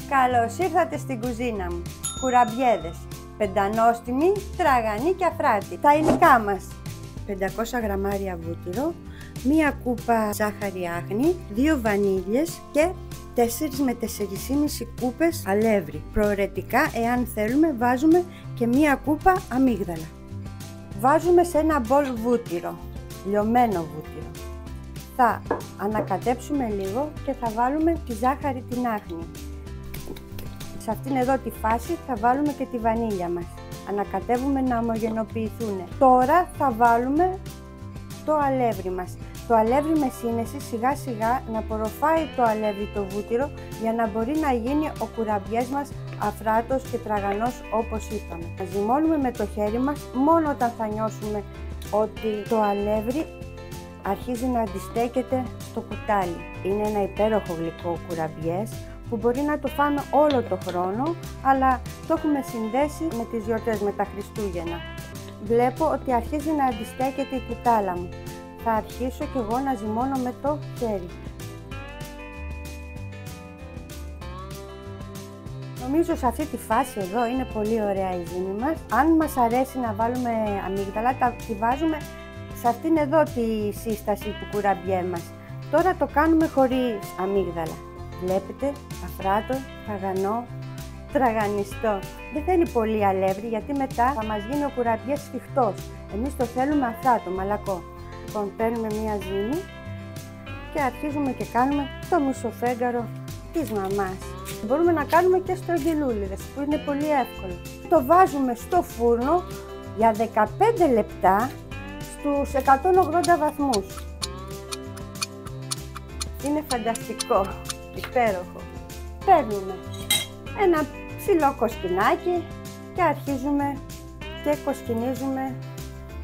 Καλώς ήρθατε στην κουζίνα μου. Κουραμπιέδες, πεντανόστιμοι, τραγανοί και αφράτη. Τα υλικά μας: 500 γραμμάρια βούτυρο, μία κούπα ζάχαρη άχνη, 2 βανίλιες και 4 με 4,5 κούπες αλεύρι. Προαιρετικά, εάν θέλουμε, βάζουμε και μία κούπα αμύγδαλα. Βάζουμε σε ένα μπολ βούτυρο, λιωμένο βούτυρο. Θα ανακατέψουμε λίγο και θα βάλουμε τη ζάχαρη την άχνη. Σε αυτήν εδώ τη φάση θα βάλουμε και τη βανίλια μας. Ανακατεύουμε να ομογενοποιηθούν. Τώρα θα βάλουμε το αλεύρι μας. Το αλεύρι με σύνεση σιγά σιγά να απορροφάει το αλεύρι το βούτυρο για να μπορεί να γίνει ο κουραμπιές μας αφράτος και τραγανός όπως είπαμε. Θα ζυμώνουμε με το χέρι μας μόνο όταν θα νιώσουμε ότι το αλεύρι αρχίζει να αντιστέκεται στο κουτάλι. Είναι ένα υπέροχο γλυκό κουραμπιές που μπορεί να το φάμε όλο το χρόνο, αλλά το έχουμε συνδέσει με τις γιορτές, με τα Χριστούγεννα. Βλέπω ότι αρχίζει να αντιστέκεται η κουτάλα μου. Θα αρχίσω κι εγώ να ζυμώνω με το χέρι. Νομίζω σε αυτή τη φάση εδώ είναι πολύ ωραία η ζύμη μας. Αν μας αρέσει να βάλουμε αμύγδαλα, τη βάζουμε σε αυτήν εδώ τη σύσταση του κουραμπιέ μας. Τώρα το κάνουμε χωρίς αμύγδαλα. Βλέπετε, αφράτο, τραγανό, τραγανιστό. Δεν θέλει πολύ αλεύρι γιατί μετά θα μας γίνει ο κουραμπιές σφιχτός. Εμείς το θέλουμε αφράτο, μαλακό. Λοιπόν, παίρνουμε μία ζύμη και αρχίζουμε και κάνουμε το μισοφέγγαρο της μαμάς. Μπορούμε να κάνουμε και στρογγυλούλιδες που είναι πολύ εύκολο. Το βάζουμε στο φούρνο για 15 λεπτά στους 180 βαθμούς. Είναι φανταστικό, υπέροχο. Παίρνουμε ένα ψηλό κοσκινάκι και αρχίζουμε και κοσκινίζουμε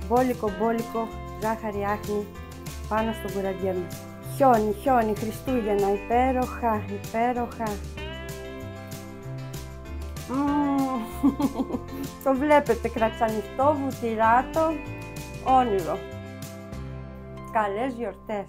μπόλικο ζάχαρη άχνη πάνω στο κουραμπιέ μας. Χιόνι, Χριστούγεννα, υπέροχα. Το βλέπετε, κρατσανιστό, βουτυράτο, όνειρο. Καλές γιορτές!